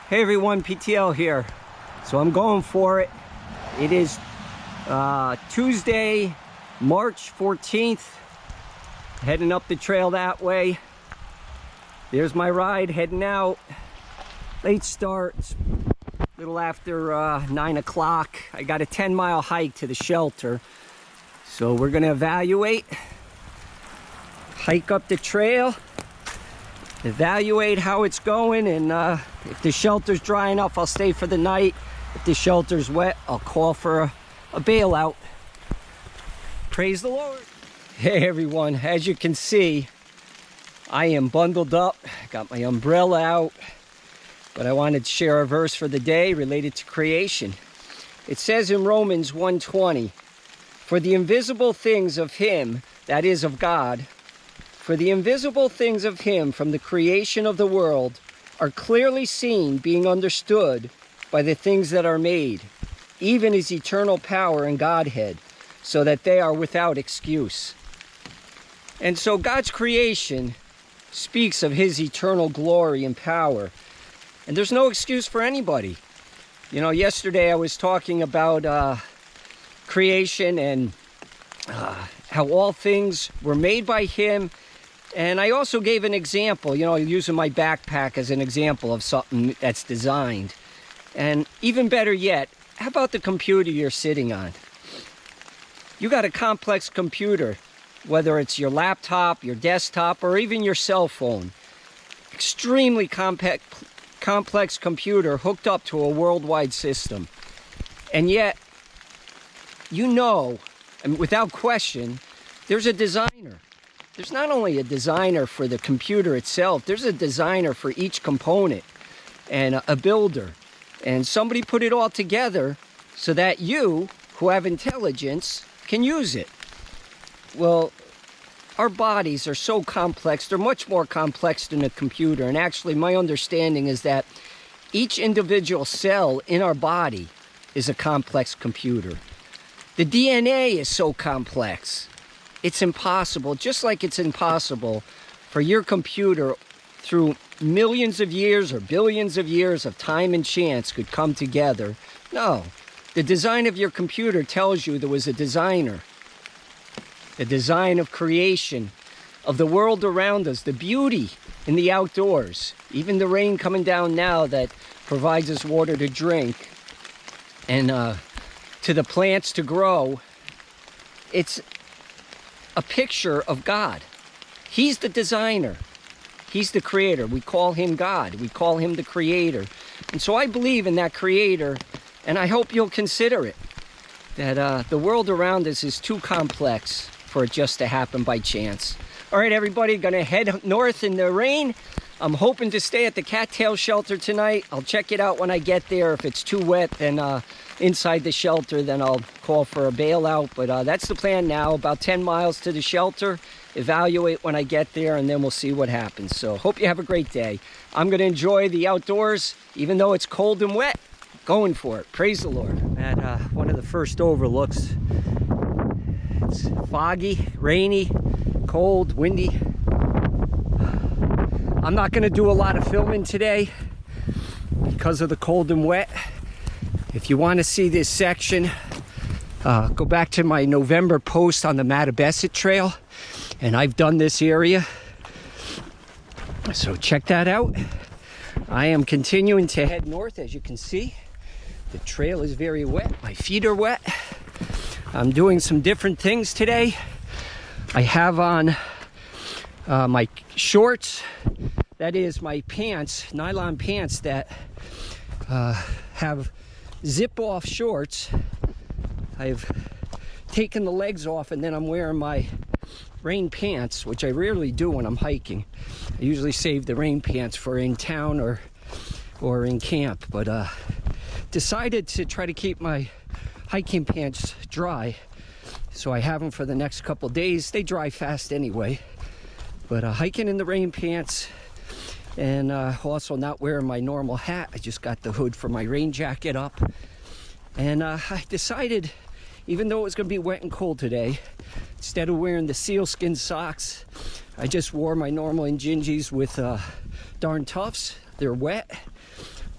Hey everyone, PTL here. So I'm going for it. It is Tuesday, March 14th. Heading up the trail that way. There's my ride, heading out. Late start, it's a little after 9 o'clock. I got a 10-mile hike to the shelter. So we're gonna evaluate, hike up the trail, evaluate how it's going, and if the shelter's dry enough, I'll stay for the night. If the shelter's wet, I'll call for a bailout. Praise the Lord. Hey everyone, as you can see, I am bundled up, got my umbrella out, but I wanted to share a verse for the day related to creation. It says in Romans 1:20, "For the invisible things of him, that is of God, for the invisible things of him from the creation of the world are clearly seen, being understood by the things that are made, even his eternal power and Godhead, so that they are without excuse." And so God's creation speaks of his eternal glory and power. And there's no excuse for anybody. You know, yesterday I was talking about creation and how all things were made by him. And I also gave an example, you know, using my backpack as an example of something that's designed. And even better yet, how about the computer you're sitting on? You got a complex computer, whether it's your laptop, your desktop, or even your cell phone. Extremely complex computer hooked up to a worldwide system. And yet, you know, and without question, there's a designer. There's not only a designer for the computer itself, there's a designer for each component and a builder. And somebody put it all together so that you, who have intelligence, can use it. Well, our bodies are so complex. They're much more complex than a computer. And actually, my understanding is that each individual cell in our body is a complex computer. The DNA is so complex. It's impossible, just like it's impossible for your computer through millions of years or billions of years of time and chance could come together. No, the design of your computer tells you there was a designer. The design of creation, of the world around us, the beauty in the outdoors, even the rain coming down now that provides us water to drink and to the plants to grow. It's a picture of God. He's the designer. He's the creator. We call him God. We call him the creator. And so I believe in that creator, and I hope you'll consider it. That the world around us is too complex for it just to happen by chance. All right, everybody, gonna head north in the rain. I'm hoping to stay at the Cattail Shelter tonight. I'll check it out when I get there. If it's too wet, then inside the shelter, then I'll call for a bailout. But that's the plan now, about 10 miles to the shelter. Evaluate when I get there, and then we'll see what happens. So hope you have a great day. I'm gonna enjoy the outdoors, even though it's cold and wet. Going for it. Praise the Lord. At one of the first overlooks. It's foggy, rainy, cold, windy. I'm not gonna do a lot of filming today because of the cold and wet. If you want to see this section, go back to my November post on the Appalachian Trail, and I've done this area. So check that out. I am continuing to head north, as you can see. The trail is very wet. My feet are wet. I'm doing some different things today. I have on my shorts, that is my pants, nylon pants that have zip-off shorts. I've taken the legs off, and then I'm wearing my rain pants, which I rarely do when I'm hiking. I usually save the rain pants for in town or in camp, but decided to try to keep my hiking pants dry, so I have them for the next couple days. They dry fast anyway, but hiking in the rain pants, and also not wearing my normal hat. I just got the hood for my rain jacket up, and I decided, even though it was going to be wet and cold today, instead of wearing the sealskin socks, I just wore my normal Injinjis with Darn Toughs. They're wet,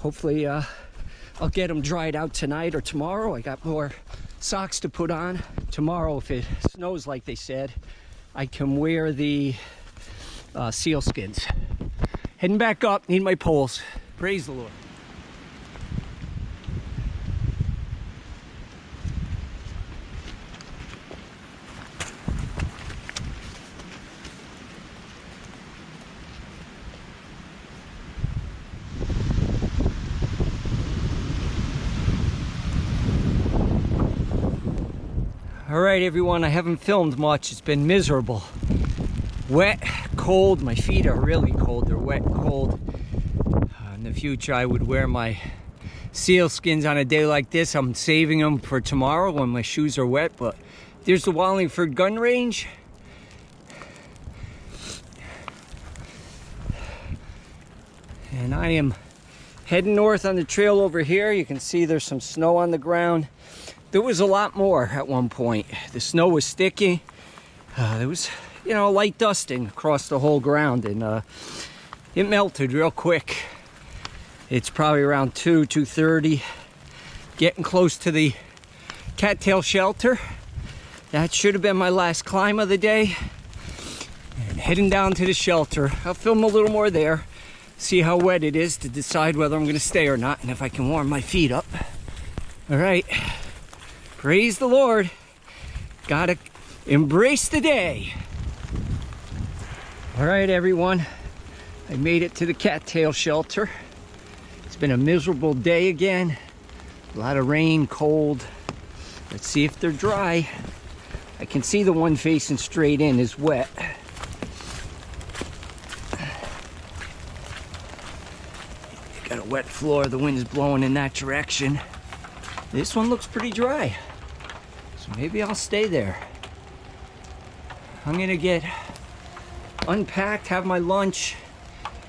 hopefully I'll get them dried out tonight or tomorrow. I got more socks to put on. Tomorrow, if it snows like they said, I can wear the sealskins. Heading back up, need my poles. Praise the Lord. All right, everyone, I haven't filmed much. It's been miserable. Wet, cold. My feet are really cold. They're wet and cold. In the future, I would wear my sealskins on a day like this. I'm saving them for tomorrow when my shoes are wet. But there's the Wallingford gun range. And I am heading north on the trail over here. You can see there's some snow on the ground. There was a lot more at one point. The snow was sticky. There was, light dusting across the whole ground, and it melted real quick. It's probably around 2:30. Getting close to the Cattail Shelter. That should have been my last climb of the day. And heading down to the shelter. I'll film a little more there. See how wet it is to decide whether I'm going to stay or not, and if I can warm my feet up. All right. Praise the Lord. Gotta embrace the day. All right, everyone. I made it to the Cattail Shelter. It's been a miserable day again. A lot of rain, cold. Let's see if they're dry. I can see the one facing straight in is wet. Got a wet floor. The wind is blowing in that direction. This one looks pretty dry. So maybe I'll stay there. I'm gonna get unpacked, have my lunch,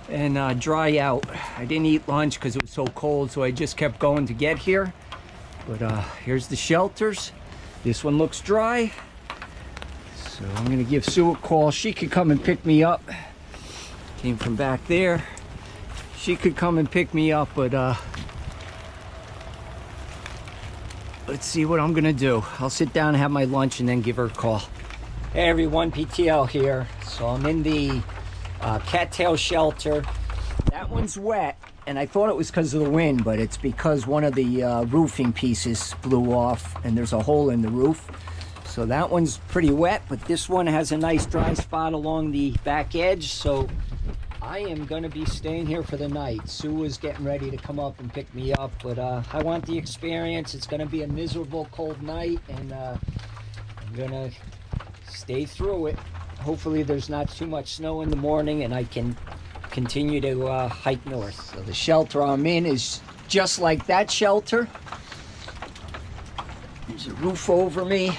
and dry out. I didn't eat lunch because it was so cold, so I just kept going to get here. But here's the shelters. This one looks dry. So I'm gonna give Sue a call. She could come and pick me up. Came from back there. She could come and pick me up, but let's see what I'm gonna do. I'll sit down and have my lunch and then give her a call. Hey everyone, PTL here. So I'm in the Cattail Shelter. That one's wet, and I thought it was because of the wind, but it's because one of the roofing pieces blew off and there's a hole in the roof. So that one's pretty wet, but this one has a nice dry spot along the back edge. So I am gonna be staying here for the night. Sue is getting ready to come up and pick me up, but I want the experience. It's gonna be a miserable cold night, and I'm gonna stay through it. Hopefully there's not too much snow in the morning and I can continue to hike north. So the shelter I'm in is just like that shelter. There's a roof over me.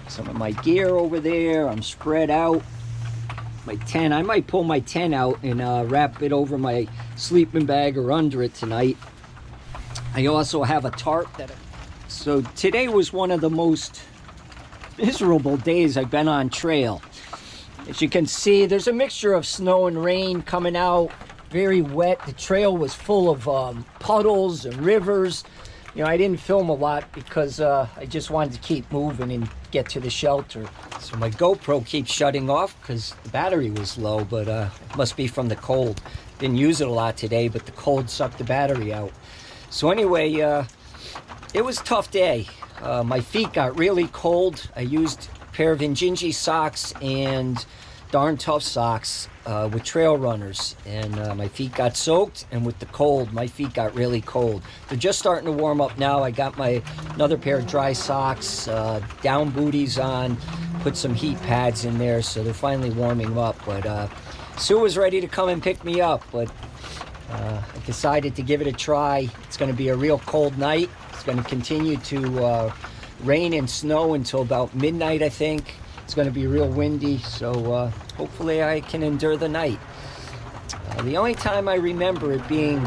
Some of my gear over there. I'm spread out. My tent, I might pull my tent out and wrap it over my sleeping bag or under it tonight. I also have a tarp so today was one of the most miserable days I've been on trail. As you can see, there's a mixture of snow and rain coming out, very wet. The trail was full of puddles and rivers. I didn't film a lot because I just wanted to keep moving and get to the shelter. So my GoPro keeps shutting off because the battery was low, but it must be from the cold. Didn't use it a lot today, but the cold sucked the battery out. So anyway, it was a tough day. My feet got really cold. I used a pair of Injinji socks and Darn Tough socks with trail runners, and my feet got soaked, and with the cold my feet got really cold. They're just starting to warm up now. I got my another pair of dry socks, down booties on, put some heat pads in there, so they're finally warming up. But Sue was ready to come and pick me up, but I decided to give it a try. It's going to be a real cold night. It's going to continue to rain and snow until about midnight, I think. It's going to be real windy, so hopefully I can endure the night. The only time I remember it being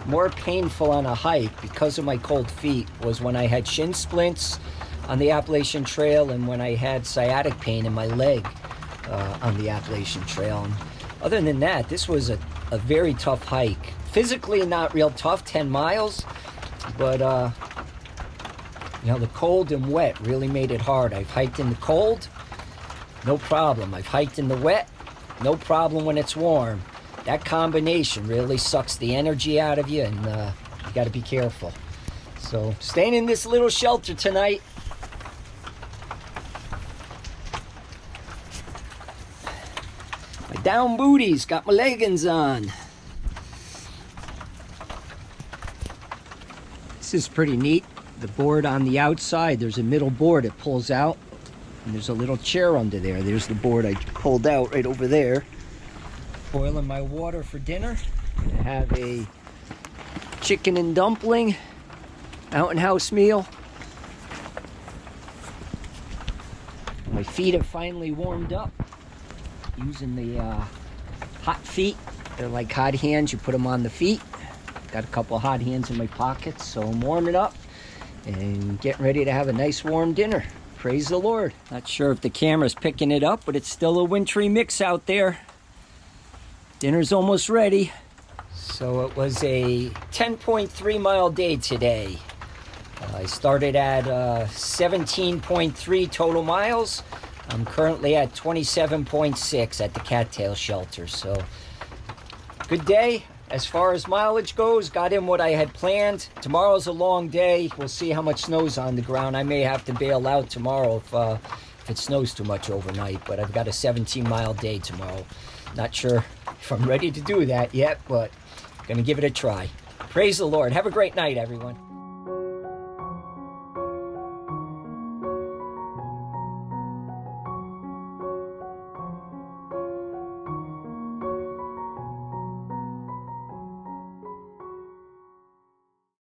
more painful on a hike because of my cold feet was when I had shin splints on the Appalachian Trail and when I had sciatic pain in my leg on the Appalachian Trail. And other than that, this was a a very tough hike. Physically not real tough, 10 miles, but you know, the cold and wet really made it hard. I've hiked in the cold, no problem. I've hiked in the wet, no problem when it's warm. That combination really sucks the energy out of you, and you got to be careful. So staying in this little shelter tonight. My down booties, got my leggings on. This is pretty neat. The board on the outside, there's a middle board that pulls out, and there's a little chair under there. There's the board I pulled out right over there. Boiling my water for dinner. I have a chicken and dumpling mountain house meal. My feet have finally warmed up using the hot feet. They're like hot hands. You put them on the feet. Got a couple of hot hands in my pockets, so I'm warming up and getting ready to have a nice warm dinner. Praise the Lord. Not sure if the camera's picking it up, but it's still a wintry mix out there. Dinner's almost ready. So it was a 10.3 mile day today. I started at 17.3 total miles. I'm currently at 27.6 at the Cattail Shelter. So good day. As far as mileage goes, got in what I had planned. Tomorrow's a long day. We'll see how much snow's on the ground. I may have to bail out tomorrow if it snows too much overnight, but I've got a 17-mile day tomorrow. Not sure if I'm ready to do that yet, but I'm going to give it a try. Praise the Lord. Have a great night, everyone.